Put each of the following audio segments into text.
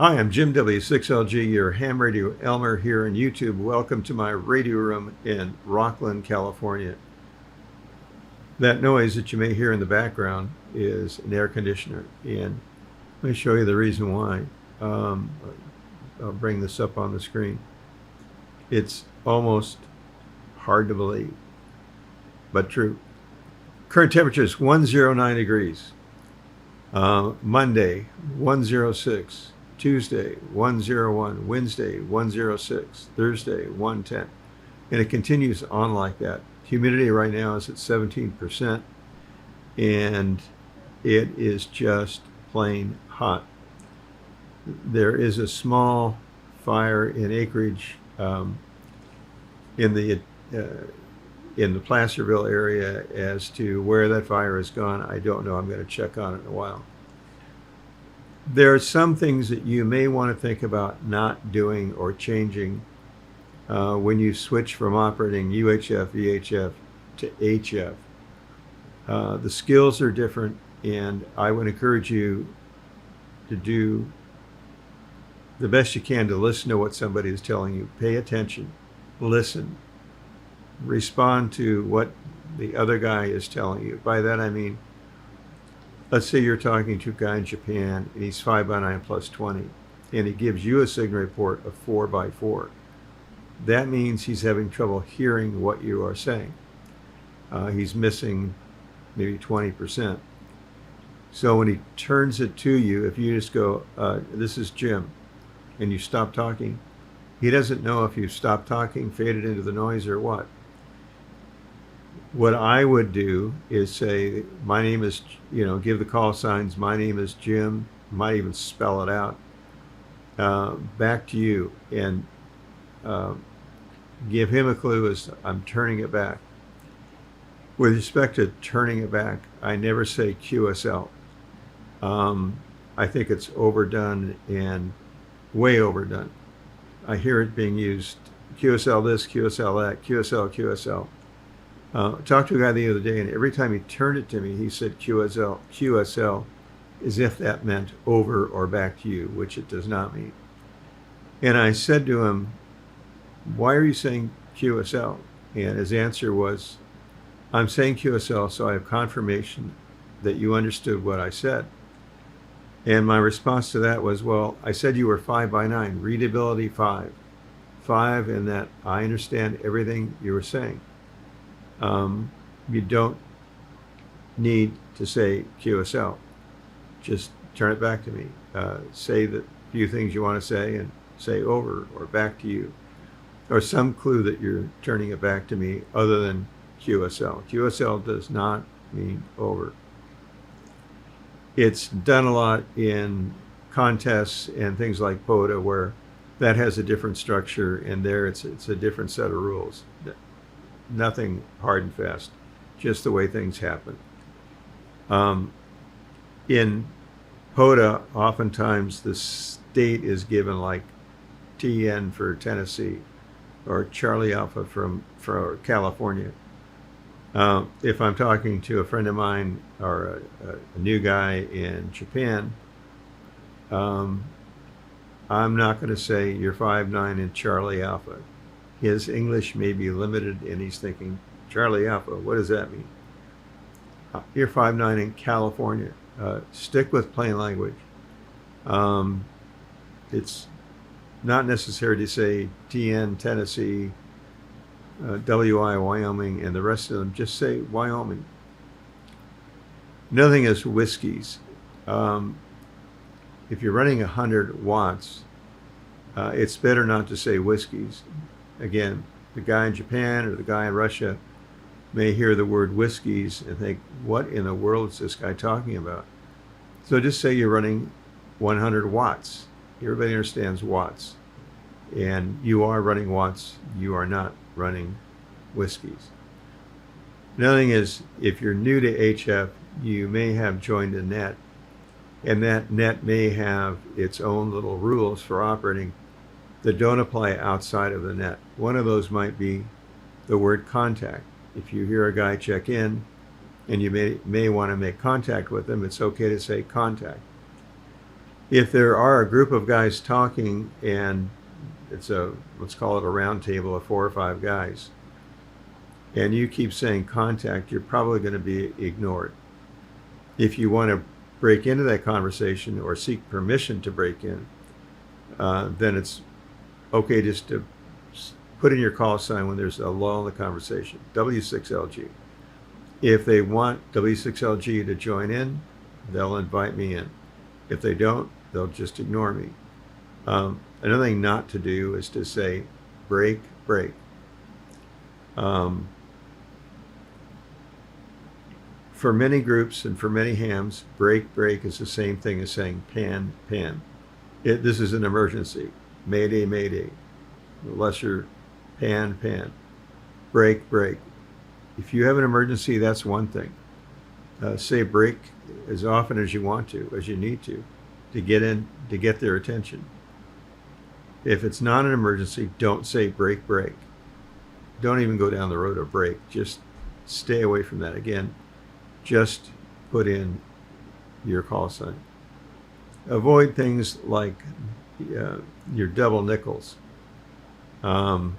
Hi, I'm Jim W6LG, your ham radio Elmer here on YouTube. Welcome to my radio room in Rockland, California. That noise that you may hear in the background is an air conditioner, and let me show you the reason why. I'll bring this up on the screen. It's almost hard to believe, but true. Current temperature is 109 degrees. Monday, 106. Tuesday, 101, Wednesday, 106, Thursday, 110. And it continues on like that. Humidity right now is at 17%, and it is just plain hot. There is a small fire in acreage in the Placerville area. As to where that fire has gone, I don't know. I'm going to check on it in a while. There are some things that you may want to think about not doing or changing when you switch from operating UHF, VHF to HF. The skills are different, and I would encourage you to do the best you can to listen to what somebody is telling you. Pay attention, listen, respond to what the other guy is telling you. By that I mean, let's say you're talking to a guy in Japan and he's 5x9 plus 20, and he gives you a signal report of 4x4. That means he's having trouble hearing what you are saying. He's missing maybe 20%. So when he turns it to you, if you just go, this is Jim, and you stop talking, he doesn't know if you stopped talking, faded into the noise, or what. What I would do is say, my name is, give the call signs, my name is Jim, might even spell it out, back to you, and give him a clue as I'm turning it back. With respect to turning it back, I never say QSL. I think it's overdone and way overdone. I hear it being used, QSL this, QSL that, QSL. Talked to a guy the other day, and every time he turned it to me, he said QSL, as if that meant over or back to you, which it does not mean. And I said to him, why are you saying QSL? And his answer was, I'm saying QSL so I have confirmation that you understood what I said. And my response to that was, well, I said you were 5x9, readability 5. 5 in that I understand everything you were saying. You don't need to say QSL. Just turn it back to me. Say the few things you want to say and say over or back to you, or some clue that you're turning it back to me other than QSL. QSL does not mean over. It's done a lot in contests and things like POTA, where that has a different structure, and there it's a different set of rules. Nothing hard and fast, just the way things happen. In POTA, oftentimes the state is given like TN for Tennessee, or Charley Alpha for California. If I'm talking to a friend of mine or a new guy in Japan, I'm not going to say you're 5'9" in Charley Alpha. His English may be limited, and he's thinking, Charley Alpha, what does that mean? You're 5'9" in California. Stick with plain language. It's not necessary to say TN, Tennessee, WI, Wyoming, and the rest of them. Just say Wyoming. Another thing is whiskeys. If you're running 100 watts, it's better not to say whiskeys. Again, the guy in Japan or the guy in Russia may hear the word whiskeys and think, what in the world is this guy talking about? So just say you're running 100 watts. Everybody understands watts. And you are running watts. You are not running whiskeys. Another thing is, if you're new to HF, you may have joined a net, and that net may have its own little rules for operating that don't apply outside of the net. One of those might be the word contact. If you hear a guy check in and you may want to make contact with them, it's okay to say contact. If there are a group of guys talking and it's let's call it a round table of 4 or 5 guys, and you keep saying contact, you're probably going to be ignored. If you want to break into that conversation or seek permission to break in, then it's okay just to put in your call sign when there's a lull in the conversation, W6LG. If they want W6LG to join in, they'll invite me in. If they don't, they'll just ignore me. Another thing not to do is to say break, break. For many groups and for many hams, break, break is the same thing as saying pan, pan. This is an emergency. Mayday, mayday. Lesser pan, pan. Break, break. If you have an emergency, that's one thing. Say break as often as you want to, as you need to get their attention. If it's not an emergency, don't say break, break. Don't even go down the road of break. Just stay away from that. Again, just put in your call sign. Avoid things like your double nickels. Again,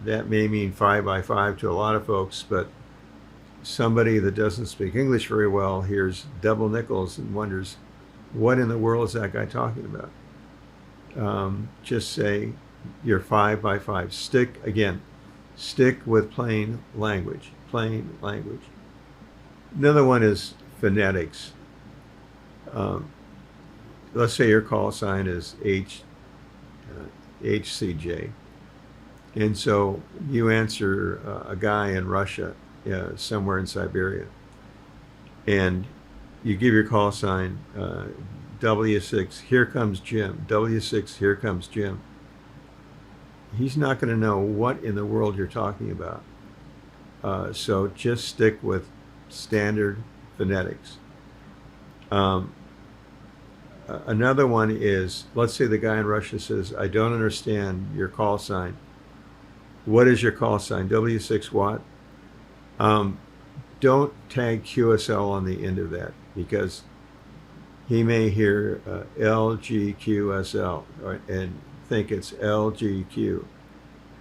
that may mean 5 by 5 to a lot of folks, but somebody that doesn't speak English very well hears double nickels and wonders, what in the world is that guy talking about? Just say you're 5 by 5. Stick with plain language. Plain language. Another one is phonetics. Let's say your call sign is HCJ. And so you answer a guy in Russia, somewhere in Siberia. And you give your call sign, W6, here comes Jim. W6, here comes Jim. He's not going to know what in the world you're talking about. So just stick with standard phonetics. Another one is, let's say the guy in Russia says, I don't understand your call sign. What is your call sign? W6 what? Don't tag QSL on the end of that, because he may hear LGQSL and think it's LGQ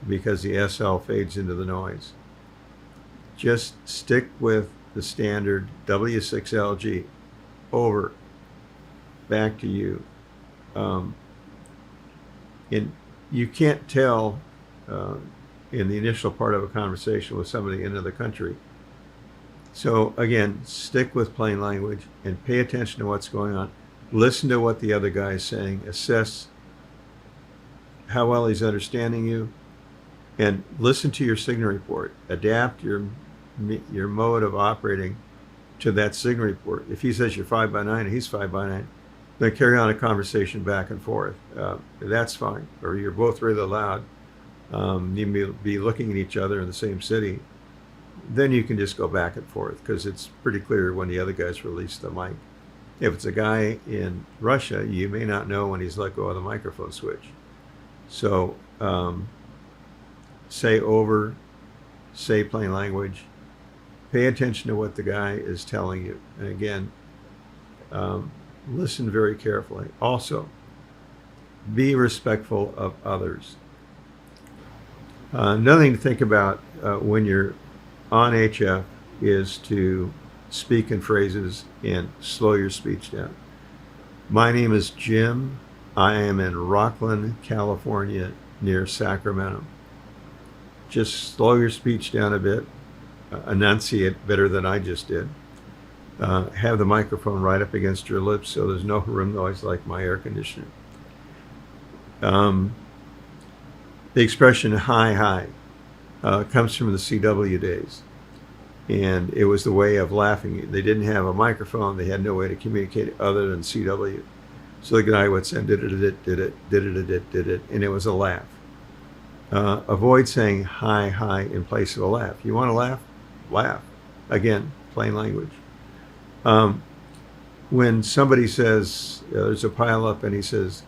because the SL fades into the noise. Just stick with the standard W6LG. Over. Back to you. And you can't tell in the initial part of a conversation with somebody in another country. So again, stick with plain language and pay attention to what's going on. Listen to what the other guy is saying. Assess how well he's understanding you, and listen to your signal report. Adapt your mode of operating to that signal report. If he says you're 5 by 9 and he's 5 by 9, then carry on a conversation back and forth. That's fine. Or you're both really loud. You may be looking at each other in the same city. Then you can just go back and forth, because it's pretty clear when the other guy's released the mic. If it's a guy in Russia, you may not know when he's let go of the microphone switch. So say over, say plain language, pay attention to what the guy is telling you. And again, listen very carefully. Also, be respectful of others. Another thing to think about when you're on HF is to speak in phrases and slow your speech down. My name is Jim. I am in Rockland, California, near Sacramento. Just slow your speech down a bit. Enunciate better than I just did. Have the microphone right up against your lips so there's no room noise like my air conditioner. The expression hi, hi comes from the CW days. And it was the way of laughing. They didn't have a microphone. They had no way to communicate other than CW. So the guy would say, did it, and it was a laugh. Avoid saying hi, hi in place of a laugh. You want to laugh? Laugh. Again, plain language. When somebody says, there's a pileup and he says,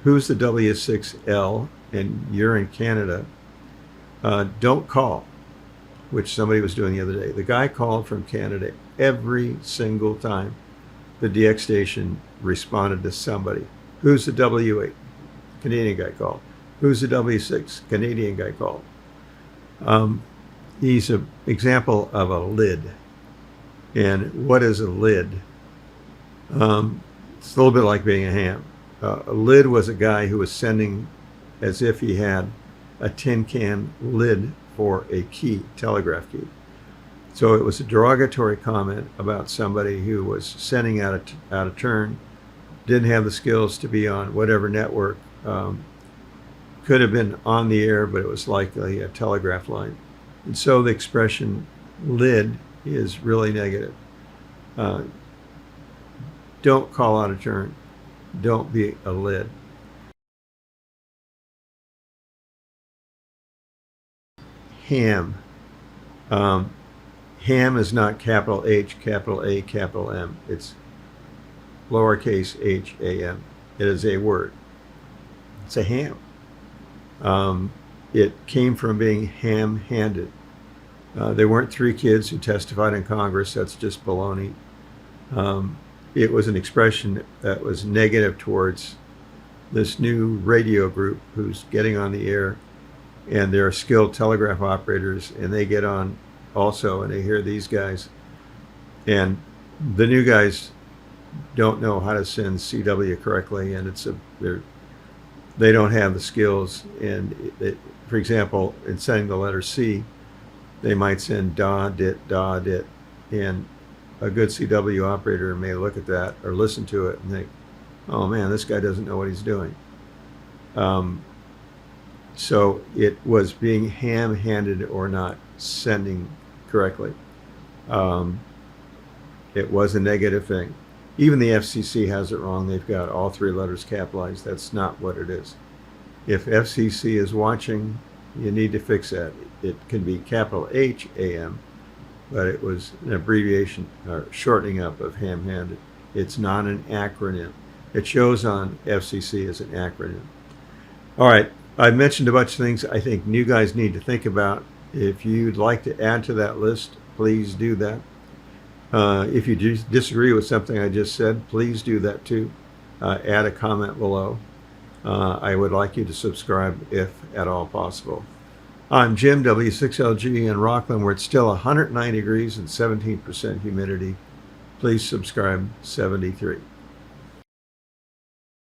who's the W6L? And you're in Canada, don't call, which somebody was doing the other day. The guy called from Canada every single time. the DX station responded to somebody. Who's the W8? Canadian guy called. Who's the W6? Canadian guy called. He's an example of a lid. And what is a lid? It's a little bit like being a ham. A lid was a guy who was sending as if he had a tin can lid for a key, telegraph key. So it was a derogatory comment about somebody who was sending out of turn, didn't have the skills to be on whatever network, could have been on the air, but it was likely a telegraph line. And so the expression lid is really negative. Don't call out of turn. Don't be a lid. Ham. Ham is not capital H, capital A, capital M. It's lowercase h, a, m. It is a word. It's a ham. It came from being ham-handed. There weren't 3 kids who testified in Congress. That's just baloney. It was an expression that was negative towards this new radio group who's getting on the air, and they're skilled telegraph operators, and they get on also, and they hear these guys, and the new guys don't know how to send CW correctly, and they don't have the skills. And for example, in sending the letter C, they might send da dit, and a good CW operator may look at that or listen to it and think, oh man, this guy doesn't know what he's doing. So it was being ham-handed or not sending correctly. It was a negative thing. Even the FCC has it wrong. They've got all 3 letters capitalized. That's not what it is. If FCC is watching, you need to fix that. It can be capital H, A-M, but it was an abbreviation or shortening up of ham-handed. It's not an acronym. It shows on FCC as an acronym. All right, I've mentioned a bunch of things I think new guys need to think about. If you'd like to add to that list, please do that. If you disagree with something I just said, please do that too. Add a comment below. I would like you to subscribe if at all possible. I'm Jim, W6LG in Rockland, where it's still 109 degrees and 17% humidity. Please subscribe. 73.